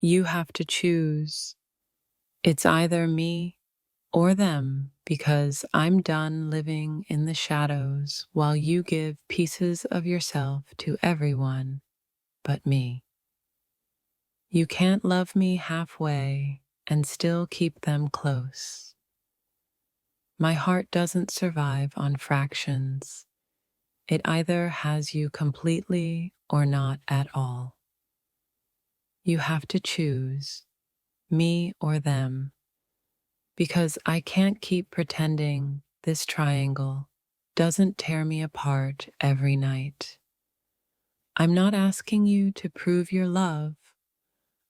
You have to choose. It's either me or them because I'm done living in the shadows while you give pieces of yourself to everyone but me. You can't love me halfway and still keep them close. My heart doesn't survive on fractions. It either has you completely or not at all. You have to choose, me or them, because I can't keep pretending this triangle doesn't tear me apart every night. I'm not asking you to prove your love.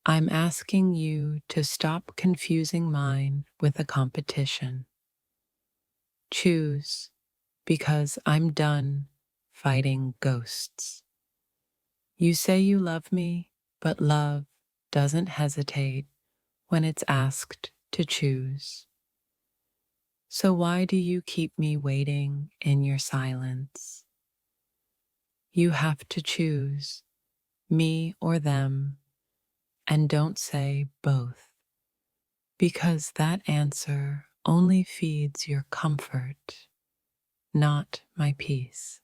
I'm asking you to stop confusing mine with a competition. Choose, because I'm done fighting ghosts. You say you love me, but love doesn't hesitate when it's asked to choose. So why do you keep me waiting in your silence? You have to choose, me or them, and don't say both, because that answer only feeds your comfort, not my peace.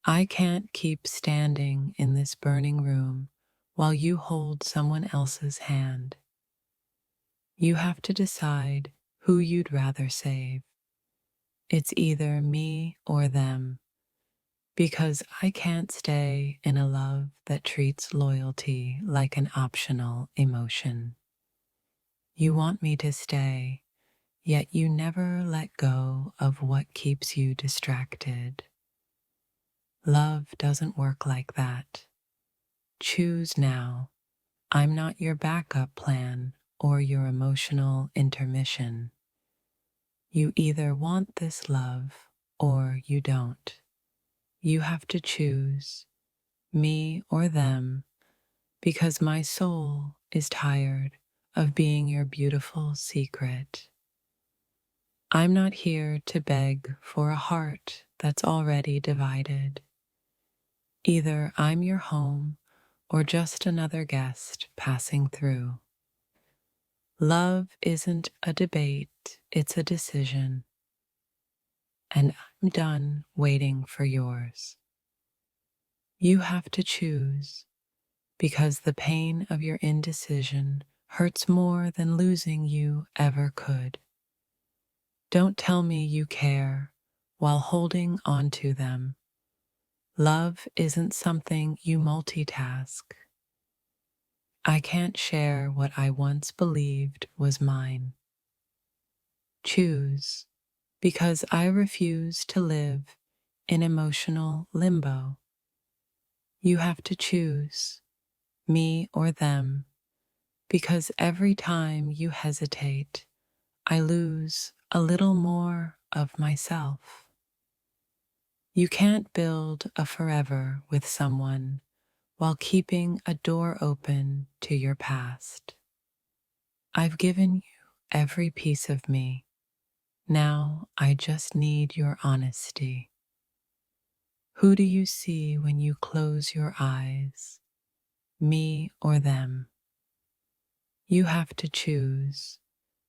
I can't keep standing in this burning room while you hold someone else's hand. You have to decide who you'd rather save. It's either me or them, because I can't stay in a love that treats loyalty like an optional emotion. You want me to stay, yet you never let go of what keeps you distracted. Love doesn't work like that. Choose now. I'm not your backup plan or your emotional intermission. You either want this love or you don't. You have to choose, me or them, because my soul is tired of being your beautiful secret. I'm not here to beg for a heart that's already divided. Either I'm your home or just another guest passing through. Love isn't a debate, it's a decision. And I'm done waiting for yours. You have to choose, because the pain of your indecision hurts more than losing you ever could. Don't tell me you care while holding on to them. Love isn't something you multitask. I can't share what I once believed was mine. Choose, because I refuse to live in emotional limbo. You have to choose, me or them, because every time you hesitate, I lose a little more of myself. You can't build a forever with someone while keeping a door open to your past. I've given you every piece of me. Now I just need your honesty. Who do you see when you close your eyes, me or them? You have to choose,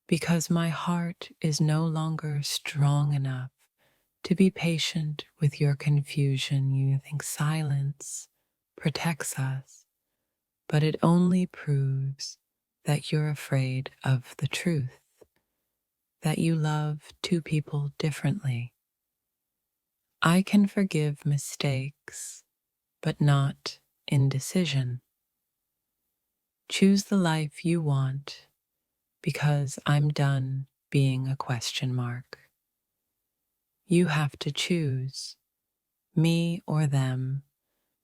because my heart is no longer strong enough to be patient with your confusion. You think silence protects us, but it only proves that you're afraid of the truth, that you love two people differently. I can forgive mistakes, but not indecision. Choose the life you want, because I'm done being a question mark. You have to choose, me or them,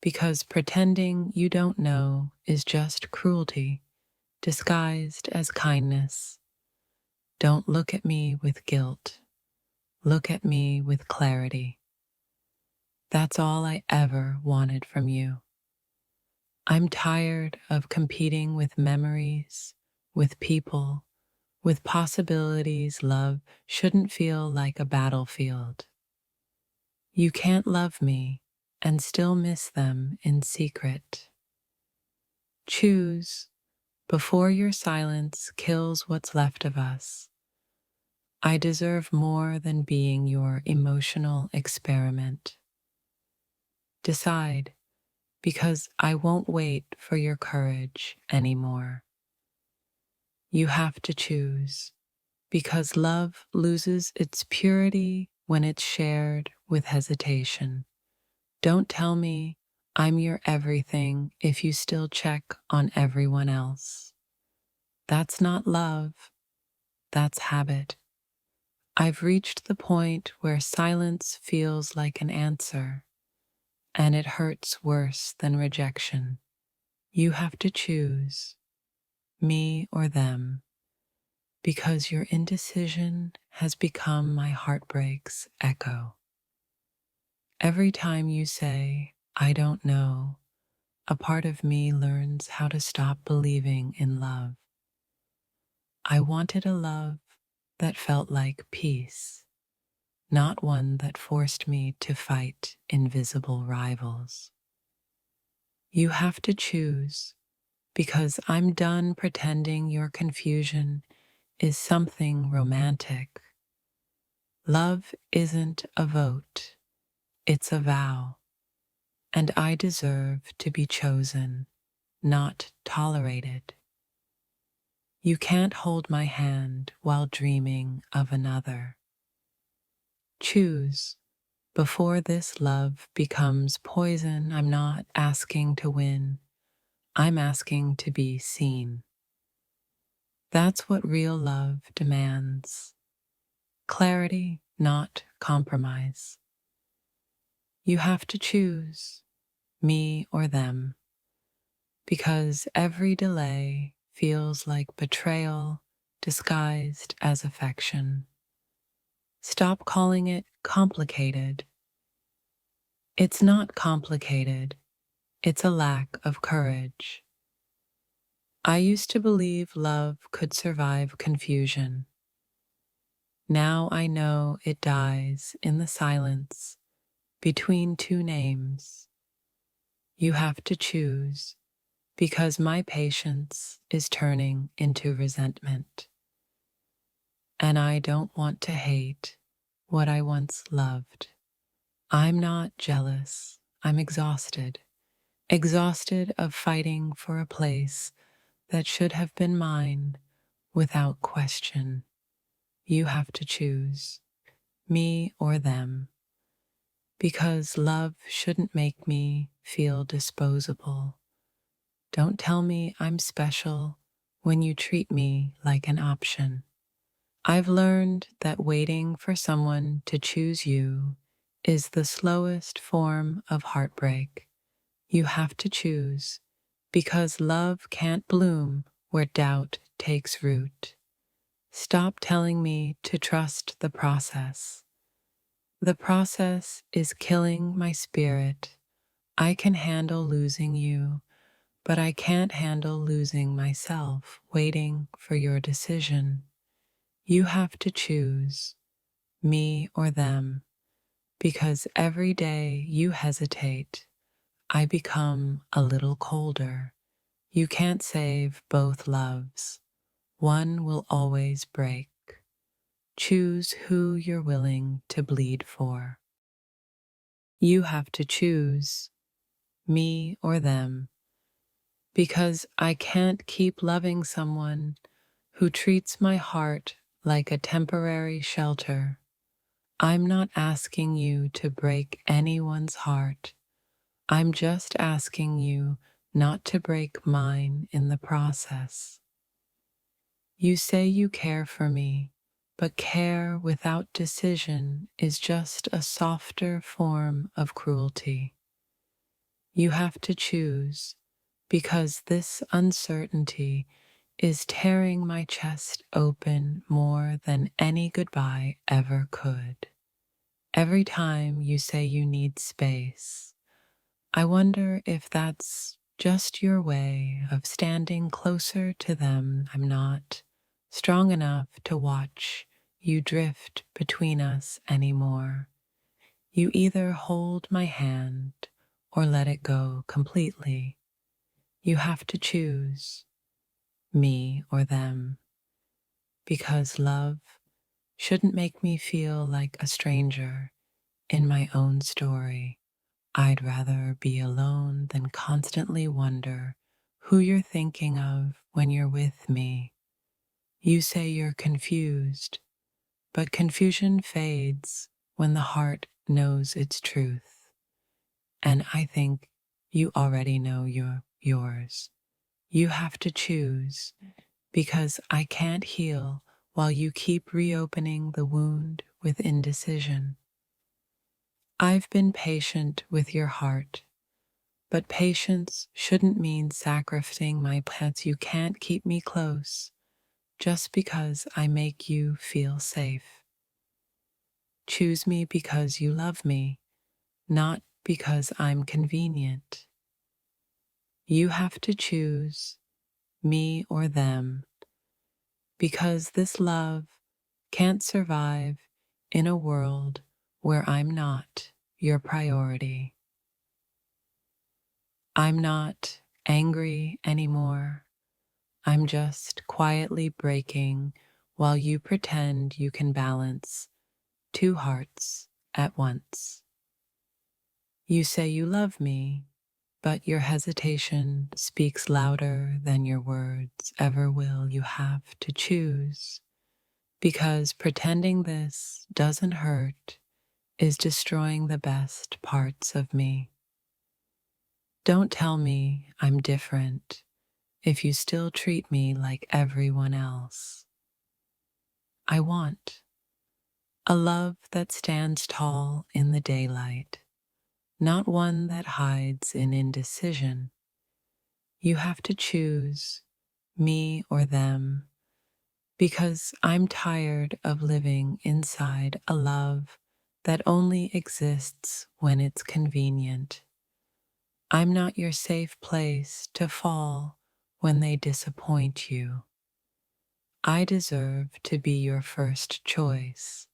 because pretending you don't know is just cruelty disguised as kindness. Don't look at me with guilt. Look at me with clarity. That's all I ever wanted from you. I'm tired of competing with memories, with people, with possibilities. Love shouldn't feel like a battlefield. You can't love me and still miss them in secret. Choose, before your silence kills what's left of us. I deserve more than being your emotional experiment. Decide, because I won't wait for your courage anymore. You have to choose, because love loses its purity when it's shared with hesitation. Don't tell me I'm your everything if you still check on everyone else. That's not love, that's habit. I've reached the point where silence feels like an answer, and it hurts worse than rejection. You have to choose, me or them, because your indecision has become my heartbreak's echo. Every time you say, I don't know, a part of me learns how to stop believing in love. I wanted a love that felt like peace, not one that forced me to fight invisible rivals. You have to choose, because I'm done pretending your confusion is something romantic. Love isn't a vote, it's a vow, and I deserve to be chosen, not tolerated. You can't hold my hand while dreaming of another. Choose, before this love becomes poison. I'm not asking to win, I'm asking to be seen. That's what real love demands. Clarity, not compromise. You have to choose, me or them, because every delay feels like betrayal disguised as affection. Stop calling it complicated. It's not complicated, it's a lack of courage. I used to believe love could survive confusion. Now I know it dies in the silence between two names. You have to choose, because my patience is turning into resentment. And I don't want to hate what I once loved. I'm not jealous, I'm exhausted. Exhausted of fighting for a place that should have been mine without question. You have to choose, me or them, because love shouldn't make me feel disposable. Don't tell me I'm special when you treat me like an option. I've learned that waiting for someone to choose you is the slowest form of heartbreak. You have to choose, because love can't bloom where doubt takes root. Stop telling me to trust the process. The process is killing my spirit. I can handle losing you, but I can't handle losing myself waiting for your decision. You have to choose, me or them, because every day you hesitate, I become a little colder. You can't save both loves. One will always break. Choose who you're willing to bleed for. You have to choose, me or them, because I can't keep loving someone who treats my heart like a temporary shelter. I'm not asking you to break anyone's heart. I'm just asking you not to break mine in the process. You say you care for me, but care without decision is just a softer form of cruelty. You have to choose, because this uncertainty is tearing my chest open more than any goodbye ever could. Every time you say you need space, I wonder if that's just your way of standing closer to them. I'm not strong enough to watch you drift between us anymore. You either hold my hand or let it go completely. You have to choose, me or them, because love shouldn't make me feel like a stranger in my own story. I'd rather be alone than constantly wonder who you're thinking of when you're with me. You say you're confused, but confusion fades when the heart knows its truth. And I think you already know yours. You have to choose, because I can't heal while you keep reopening the wound with indecision. I've been patient with your heart, but patience shouldn't mean sacrificing my plans. You can't keep me close just because I make you feel safe. Choose me because you love me, not because I'm convenient. You have to choose me or them, because this love can't survive in a world where I'm not your priority. I'm not angry anymore. I'm just quietly breaking while you pretend you can balance two hearts at once. You say you love me, but your hesitation speaks louder than your words ever will. You have to choose, because pretending this doesn't hurt is destroying the best parts of me. Don't tell me I'm different if you still treat me like everyone else. I want a love that stands tall in the daylight, not one that hides in indecision. You have to choose me or them, because I'm tired of living inside a love that only exists when it's convenient. I'm not your safe place to fall when they disappoint you. I deserve to be your first choice,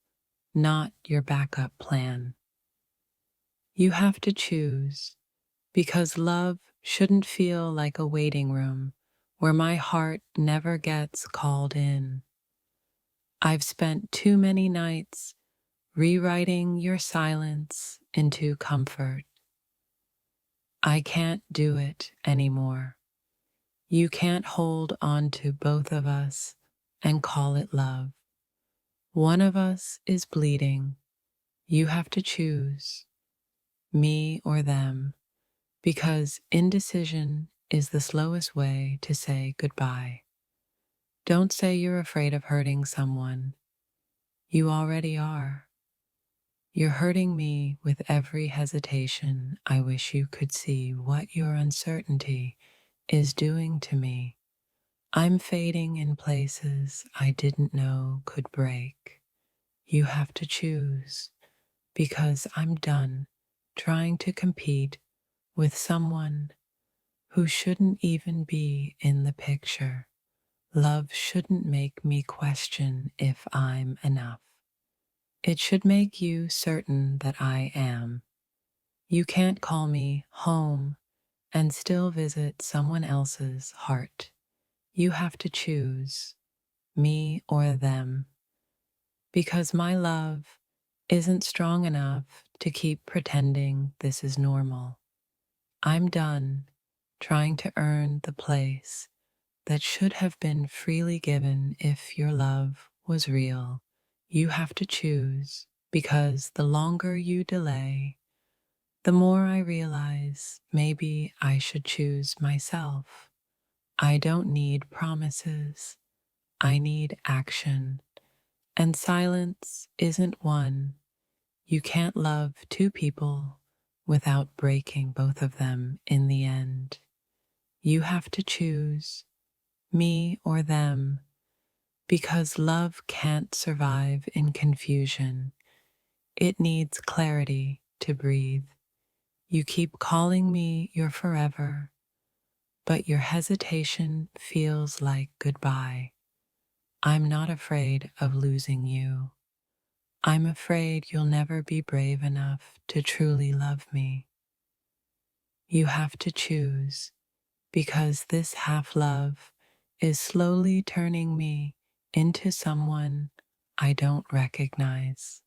not your backup plan. You have to choose, because love shouldn't feel like a waiting room where my heart never gets called in. I've spent too many nights rewriting your silence into comfort. I can't do it anymore. You can't hold on to both of us and call it love. One of us is bleeding. You have to choose me or them, because indecision is the slowest way to say goodbye. Don't say you're afraid of hurting someone. You already are. You're hurting me with every hesitation. I wish you could see what your uncertainty is doing to me. I'm fading in places I didn't know could break. You have to choose, because I'm done trying to compete with someone who shouldn't even be in the picture. Love shouldn't make me question if I'm enough. It should make you certain that I am. You can't call me home and still visit someone else's heart. You have to choose me or them, because my love isn't strong enough to keep pretending this is normal. I'm done trying to earn the place that should have been freely given. If your love was real, you have to choose, because the longer you delay, the more I realize maybe I should choose myself. I don't need promises. I need action. And silence isn't one. You can't love two people without breaking both of them in the end. You have to choose me or them, because love can't survive in confusion. It needs clarity to breathe. You keep calling me your forever, but your hesitation feels like goodbye. I'm not afraid of losing you. I'm afraid you'll never be brave enough to truly love me. You have to choose, because this half love is slowly turning me into someone I don't recognize.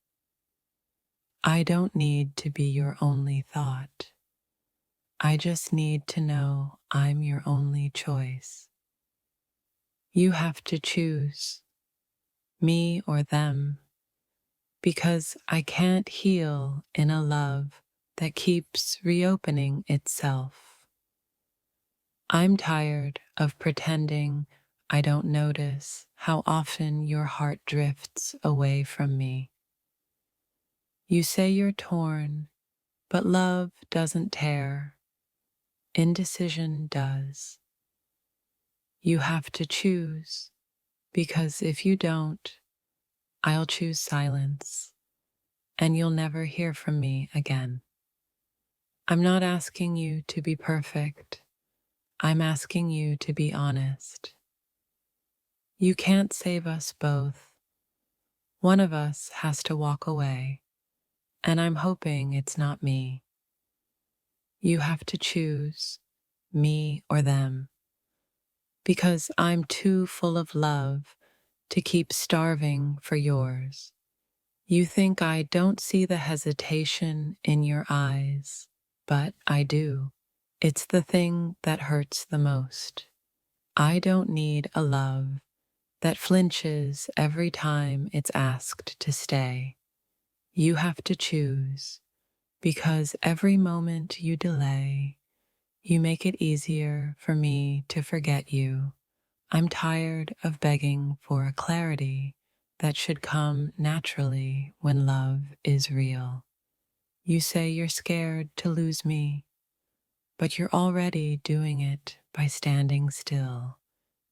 I don't need to be your only thought. I just need to know I'm your only choice. You have to choose me or them, because I can't heal in a love that keeps reopening itself. I'm tired of pretending I don't notice how often your heart drifts away from me. You say you're torn, but love doesn't tear. Indecision does. You have to choose, because if you don't, I'll choose silence, and you'll never hear from me again. I'm not asking you to be perfect. I'm asking you to be honest. You can't save us both. One of us has to walk away, and I'm hoping it's not me. You have to choose me or them, because I'm too full of love to keep starving for yours. You think I don't see the hesitation in your eyes, but I do. It's the thing that hurts the most. I don't need a love that flinches every time it's asked to stay. You have to choose, because every moment you delay, you make it easier for me to forget you. I'm tired of begging for a clarity that should come naturally when love is real. You say you're scared to lose me, but you're already doing it by standing still.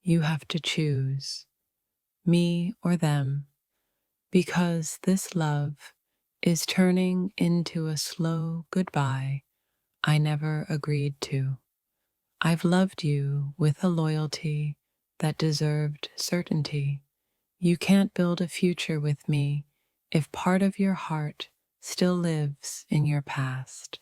You have to choose me or them, because this love is turning into a slow goodbye I never agreed to. I've loved you with a loyalty that deserved certainty. You can't build a future with me if part of your heart still lives in your past.